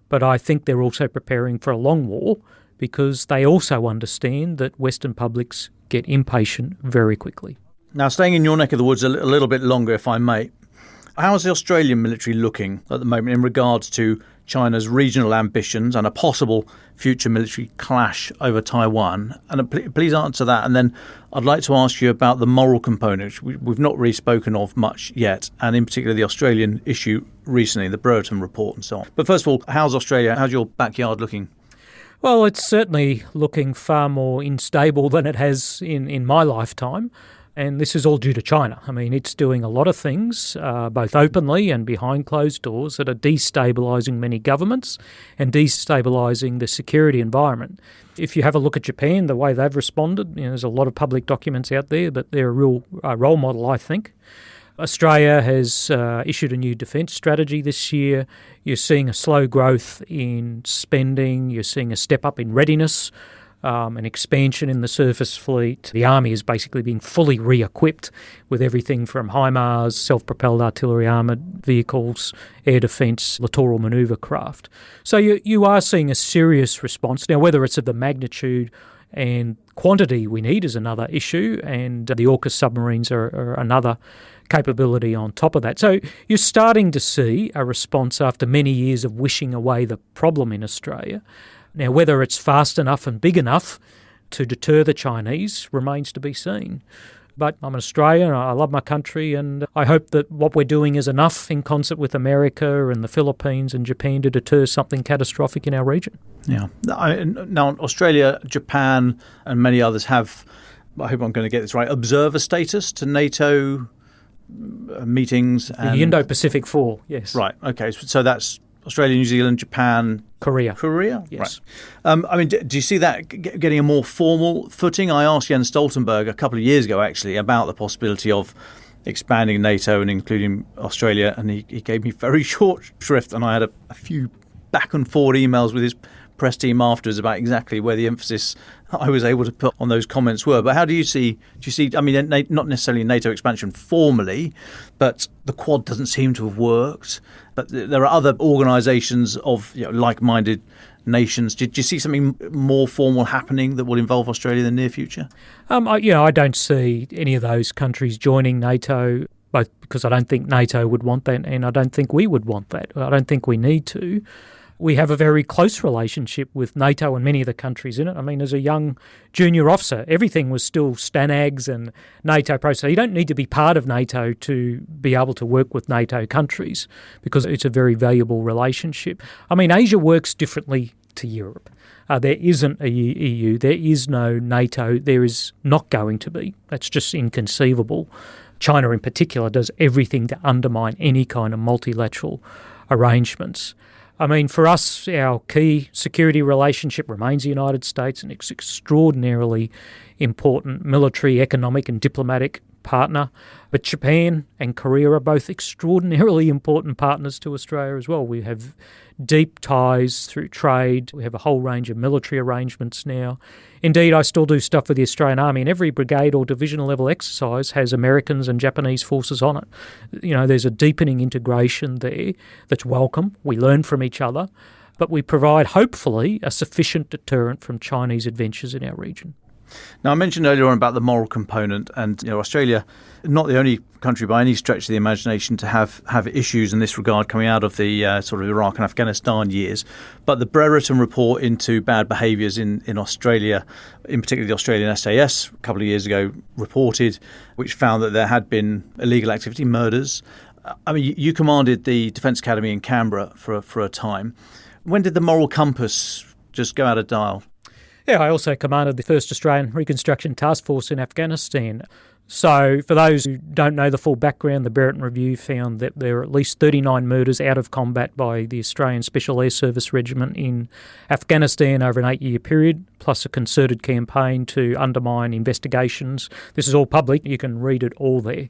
but I think they're also preparing for a long war because they also understand that Western publics get impatient very quickly. Now, staying in your neck of the woods a little bit longer, if I may, how is the Australian military looking at the moment in regards to China's regional ambitions and a possible future military clash over Taiwan? And please answer that. And then I'd like to ask you about the moral component, which we've not really spoken of much yet, and in particular the Australian issue recently, the Brereton report and so on. But first of all, how's Australia? How's your backyard looking? Well, it's certainly looking far more unstable than it has in my lifetime. And this is all due to China. I mean, it's doing a lot of things, both openly and behind closed doors, that are destabilising many governments and destabilising the security environment. If you have a look at Japan, the way they've responded, there's a lot of public documents out there, but they're a real role model, I think. Australia has issued a new defence strategy this year. You're seeing a slow growth in spending. You're seeing a step up in readiness. An expansion in the surface fleet. The army is basically being fully re-equipped with everything from HIMARS, self-propelled artillery armoured vehicles, air defence, littoral manoeuvre craft. So you are seeing a serious response. Now, whether it's of the magnitude and quantity we need is another issue, and the AUKUS submarines are another capability on top of that. So you're starting to see a response after many years of wishing away the problem in Australia. Now, whether it's fast enough and big enough to deter the Chinese remains to be seen. But I'm an Australian, I love my country, and I hope that what we're doing is enough in concert with America and the Philippines and Japan to deter something catastrophic in our region. Yeah. Now, Australia, Japan and many others have, I hope I'm going to get this right, observer status to NATO meetings. The Indo-Pacific 4, yes. Right, okay. So that's Australia, New Zealand, Japan, Korea, Right. yes. I mean, do you see that getting a more formal footing? I asked Jens Stoltenberg a couple of years ago, actually, about the possibility of expanding NATO and including Australia, and he gave me very short shrift, and I had a few back and forward emails with his press team afterwards about exactly where the emphasis I was able to put on those comments were. But how do you see, I mean, not necessarily NATO expansion formally, but the Quad doesn't seem to have worked. But there are other organisations of like-minded nations. Do you see something more formal happening that will involve Australia in the near future? I don't see any of those countries joining NATO, both because I don't think NATO would want that and I don't think we would want that. I don't think we need to. We have a very close relationship with NATO and many of the countries in it. I mean, as a young junior officer, everything was still STANAGs and NATO process. So you don't need to be part of NATO to be able to work with NATO countries because it's a very valuable relationship. I mean, Asia works differently to Europe. There isn't a EU, there is no NATO, there is not going to be. That's just inconceivable. China in particular does everything to undermine any kind of multilateral arrangements. I mean, for us, our key security relationship remains the United States, and it's an extraordinarily important military, economic and diplomatic partner. But Japan and Korea are both extraordinarily important partners to Australia as well. We have deep ties through trade. We have a whole range of military arrangements now. Indeed, I still do stuff with the Australian Army, and every brigade or divisional level exercise has Americans and Japanese forces on it. There's a deepening integration there that's welcome. We learn from each other, but we provide, hopefully, a sufficient deterrent from Chinese adventures in our region. Now, I mentioned earlier on about the moral component, and Australia, not the only country by any stretch of the imagination to have issues in this regard coming out of the sort of Iraq and Afghanistan years. But the Brereton report into bad behaviours in Australia, in particular the Australian SAS, a couple of years ago reported, which found that there had been illegal activity, murders. I mean, you commanded the Defence Academy in Canberra for a time. When did the moral compass just go out of dial? Yeah, I also commanded the 1st Australian Reconstruction Task Force in Afghanistan. So for those who don't know the full background, the Brereton Review found that there are at least 39 murders out of combat by the Australian Special Air Service Regiment in Afghanistan over an 8-year period, plus a concerted campaign to undermine investigations. This is all public. You can read it all there.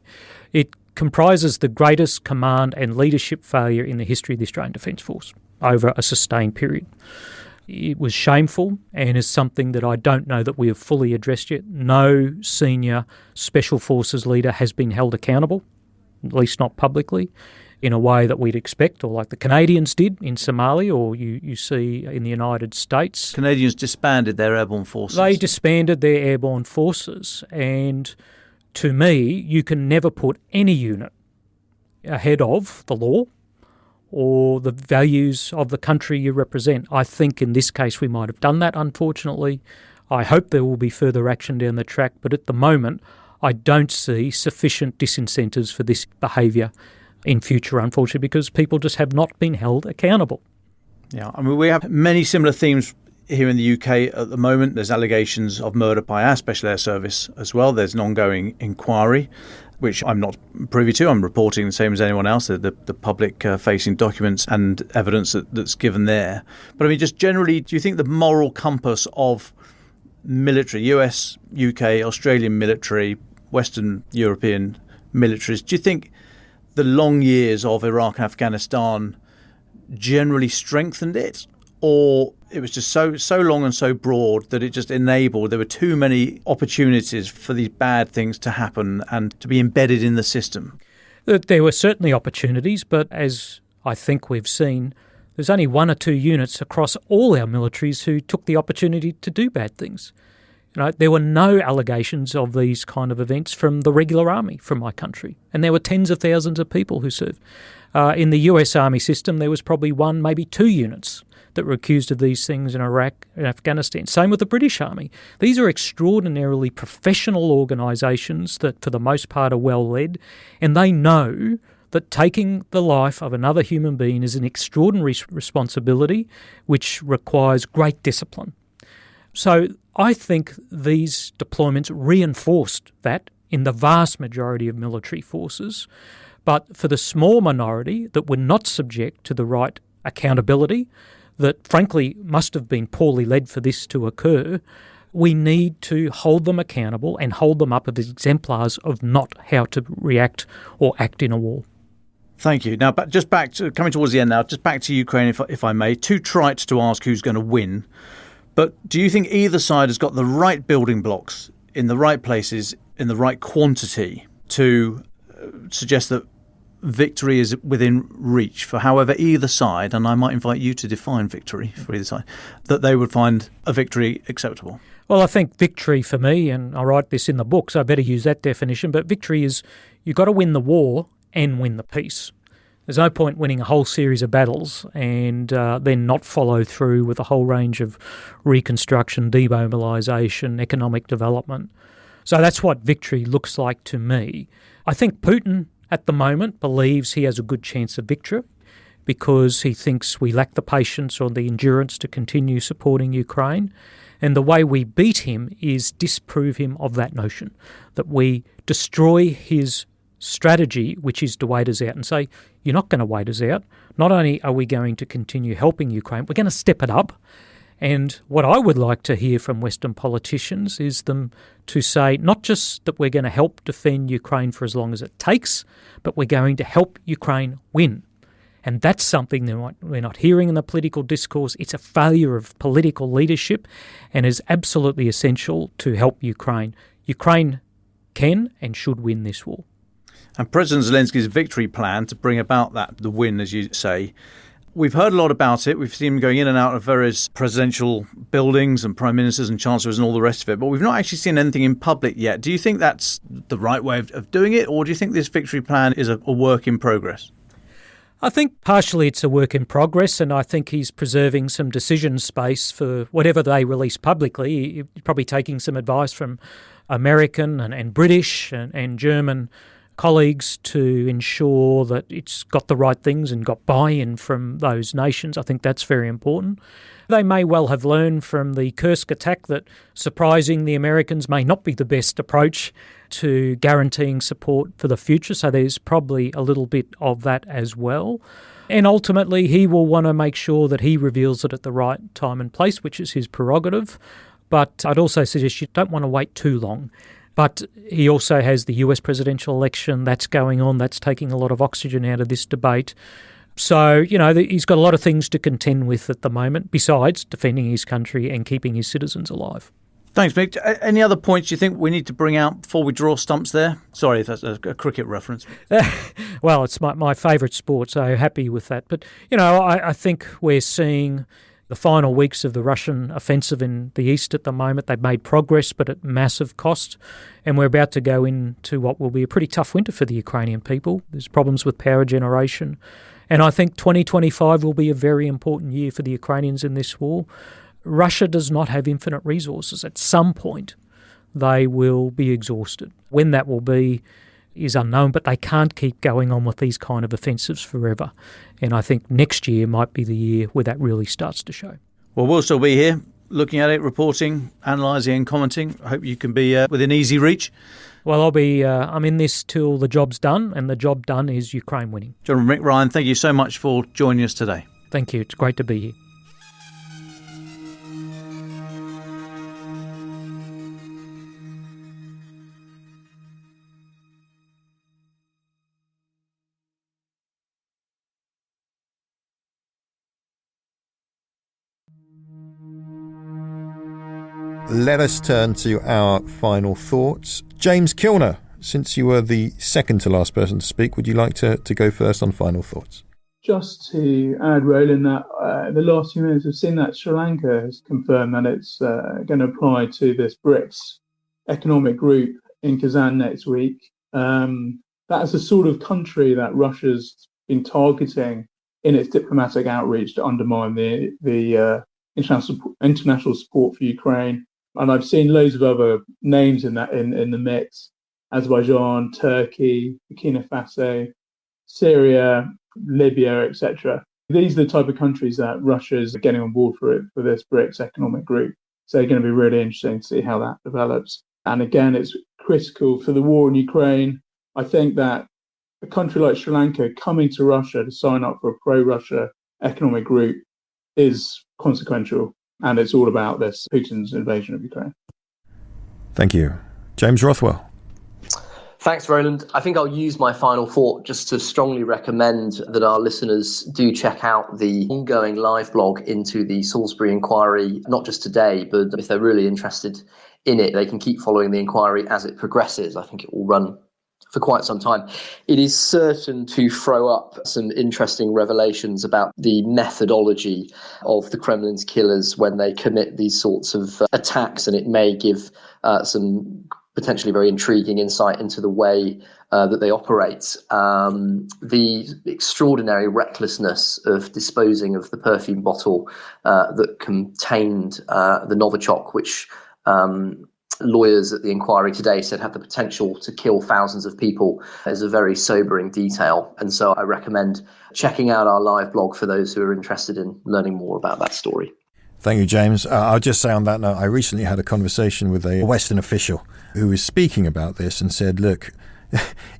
It comprises the greatest command and leadership failure in the history of the Australian Defence Force over a sustained period. It was shameful and is something that I don't know that we have fully addressed yet. No senior Special Forces leader has been held accountable, at least not publicly, in a way that we'd expect, or like the Canadians did in Somalia, or you see in the United States. Canadians disbanded their airborne forces. They disbanded their airborne forces, and to me, you can never put any unit ahead of the law or the values of the country you represent. I think in this case we might have done that, unfortunately. I hope there will be further action down the track, but at the moment I don't see sufficient disincentives for this behaviour in future, unfortunately, because people just have not been held accountable. Yeah, I mean, we have many similar themes here in the UK at the moment. There's allegations of murder by our Special Air Service as well. There's an ongoing inquiry, which I'm not privy to. I'm reporting the same as anyone else, the public-facing documents and evidence that's given there. But I mean, just generally, do you think the moral compass of military, US, UK, Australian military, Western European militaries, do you think the long years of Iraq and Afghanistan generally strengthened it? Or it was just so long and so broad that it just enabled, there were too many opportunities for these bad things to happen and to be embedded in the system? There were certainly opportunities, but as I think we've seen, there's only 1 or 2 units across all our militaries who took the opportunity to do bad things. There were no allegations of these kind of events from the regular army from my country, and there were tens of thousands of people who served. In the US Army system, there was probably 1, maybe 2 units that were accused of these things in Iraq and Afghanistan. Same with the British Army. These are extraordinarily professional organisations that for the most part are well led, and they know that taking the life of another human being is an extraordinary responsibility which requires great discipline. So I think these deployments reinforced that in the vast majority of military forces, but for the small minority that were not subject to the right accountability, that frankly must have been poorly led for this to occur, we need to hold them accountable and hold them up as exemplars of not how to react or act in a war. Thank you. Now, just back to coming towards the end now, just back to Ukraine, if I may. Too trite to ask who's going to win. But do you think either side has got the right building blocks in the right places, in the right quantity to suggest that victory is within reach for however either side, and I might invite you to define victory for either side, that they would find a victory acceptable? Well, I think victory for me, and I write this in the book, so I better use that definition, but victory is you've got to win the war and win the peace. There's no point winning a whole series of battles and then not follow through with a whole range of reconstruction, demobilisation, economic development. So that's what victory looks like to me. I think Putin at the moment believes he has a good chance of victory because he thinks we lack the patience or the endurance to continue supporting Ukraine. And the way we beat him is disprove him of that notion, that we destroy his strategy, which is to wait us out and say, you're not going to wait us out. Not only are we going to continue helping Ukraine, we're going to step it up. And what I would like to hear from Western politicians is them to say not just that we're going to help defend Ukraine for as long as it takes, but we're going to help Ukraine win. And that's something that we're not hearing in the political discourse. It's a failure of political leadership and is absolutely essential to help Ukraine. Ukraine can and should win this war. And President Zelensky's victory plan to bring about the win, as you say, we've heard a lot about it. We've seen him going in and out of various presidential buildings and prime ministers and chancellors and all the rest of it, but we've not actually seen anything in public yet. Do you think that's the right way of doing it, or do you think this victory plan is a work in progress? I think partially it's a work in progress, and I think he's preserving some decision space for whatever they release publicly. He's probably taking some advice from American and British and German colleagues to ensure that it's got the right things and got buy-in from those nations. I think that's very important. They may well have learned from the Kursk attack that surprising the Americans may not be the best approach to guaranteeing support for the future, so there's probably a little bit of that as well. And ultimately, he will want to make sure that he reveals it at the right time and place, which is his prerogative. But I'd also suggest you don't want to wait too long. But he also has the US presidential election that's going on. That's taking a lot of oxygen out of this debate. So, he's got a lot of things to contend with at the moment, besides defending his country and keeping his citizens alive. Thanks, Mick. Any other points you think we need to bring out before we draw stumps there? Sorry if that's a cricket reference. Well, it's my favourite sport, so happy with that. But, I think we're seeing the final weeks of the Russian offensive in the east at the moment. They've made progress, but at massive cost. And we're about to go into what will be a pretty tough winter for the Ukrainian people. There's problems with power generation. And I think 2025 will be a very important year for the Ukrainians in this war. Russia does not have infinite resources. At some point, they will be exhausted. When that will be is unknown, but they can't keep going on with these kind of offensives forever. And I think next year might be the year where that really starts to show. Well, we'll still be here looking at it, reporting, analysing and commenting. I hope you can be within easy reach. Well, I'm in this till the job's done, and the job done is Ukraine winning. General Mick Ryan, thank you so much for joining us today. Thank you. It's great to be here. Let us turn to our final thoughts. James Kilner, since you were the second to last person to speak, would you like to go first on final thoughts? Just to add, Roland, that the last few minutes have seen that Sri Lanka has confirmed that it's going to apply to this BRICS economic group in Kazan next week. That's the sort of country that Russia's been targeting in its diplomatic outreach to undermine the international support for Ukraine. And I've seen loads of other names in the mix: Azerbaijan, Turkey, Burkina Faso, Syria, Libya, etc. These are the type of countries that Russia's getting on board for this BRICS economic group. So it's going to be really interesting to see how that develops. And again, it's critical for the war in Ukraine. I think that a country like Sri Lanka coming to Russia to sign up for a pro-Russia economic group is consequential. And it's all about this Putin's invasion of Ukraine. Thank you. James Rothwell. Thanks, Roland. I think I'll use my final thought just to strongly recommend that our listeners do check out the ongoing live blog into the Salisbury inquiry, not just today, but if they're really interested in it, they can keep following the inquiry as it progresses. I think it will run for quite some time. It is certain to throw up some interesting revelations about the methodology of the Kremlin's killers when they commit these sorts of attacks, and it may give some potentially very intriguing insight into the way that they operate. The extraordinary recklessness of disposing of the perfume bottle that contained the Novichok, which lawyers at the inquiry today said had the potential to kill thousands of people, is a very sobering detail. And so I recommend checking out our live blog for those who are interested in learning more about that story. Thank you, James. I'll just say on that note, I recently had a conversation with a Western official who was speaking about this and said, look,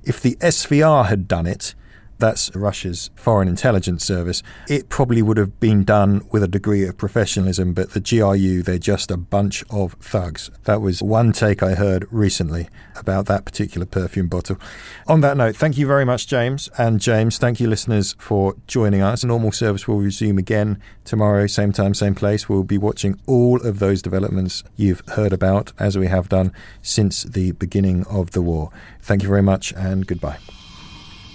if the SVR had done it, that's Russia's foreign intelligence service, it probably would have been done with a degree of professionalism, but the GRU, they're just a bunch of thugs. That was one take I heard recently about that particular perfume bottle. On that note, thank you very much, James. And James, thank you, listeners, for joining us. Normal service will resume again tomorrow, same time, same place. We'll be watching all of those developments you've heard about, as we have done since the beginning of the war. Thank you very much, and goodbye.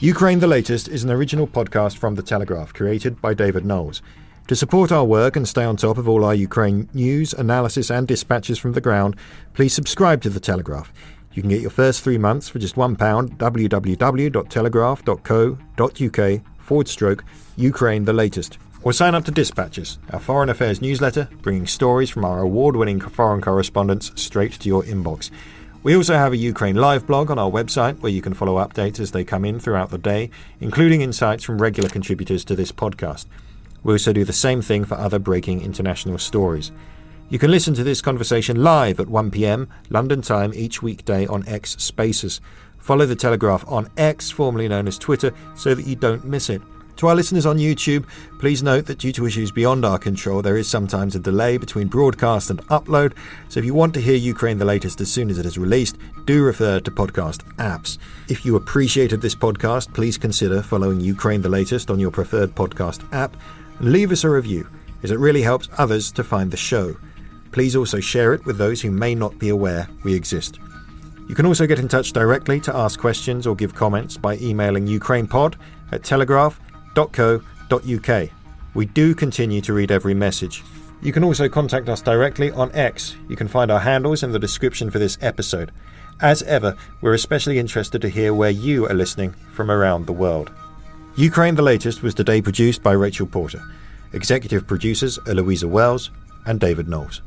Ukraine the Latest is an original podcast from The Telegraph, created by David Knowles. To support our work and stay on top of all our Ukraine news, analysis and dispatches from the ground, please subscribe to The Telegraph. You can get your first 3 months for just £1, www.telegraph.co.uk/Ukraine the Latest. Or sign up to Dispatches, our foreign affairs newsletter, bringing stories from our award-winning foreign correspondents straight to your inbox. We also have a Ukraine live blog on our website where you can follow updates as they come in throughout the day, including insights from regular contributors to this podcast. We also do the same thing for other breaking international stories. You can listen to this conversation live at 1 p.m. London time each weekday on X Spaces. Follow The Telegraph on X, formerly known as Twitter, so that you don't miss it. To our listeners on YouTube, please note that due to issues beyond our control, there is sometimes a delay between broadcast and upload, so if you want to hear Ukraine the Latest as soon as it is released, do refer to podcast apps. If you appreciated this podcast, please consider following Ukraine the Latest on your preferred podcast app, and leave us a review, as it really helps others to find the show. Please also share it with those who may not be aware we exist. You can also get in touch directly to ask questions or give comments by emailing ukrainepod@telegraph.co.uk. We do continue to read every message. You can also contact us directly on X. You can find our handles in the description for this episode. As ever, we're especially interested to hear where you are listening from around the world. Ukraine the Latest was today produced by Rachel Porter. Executive producers are Louisa Wells and David Knowles.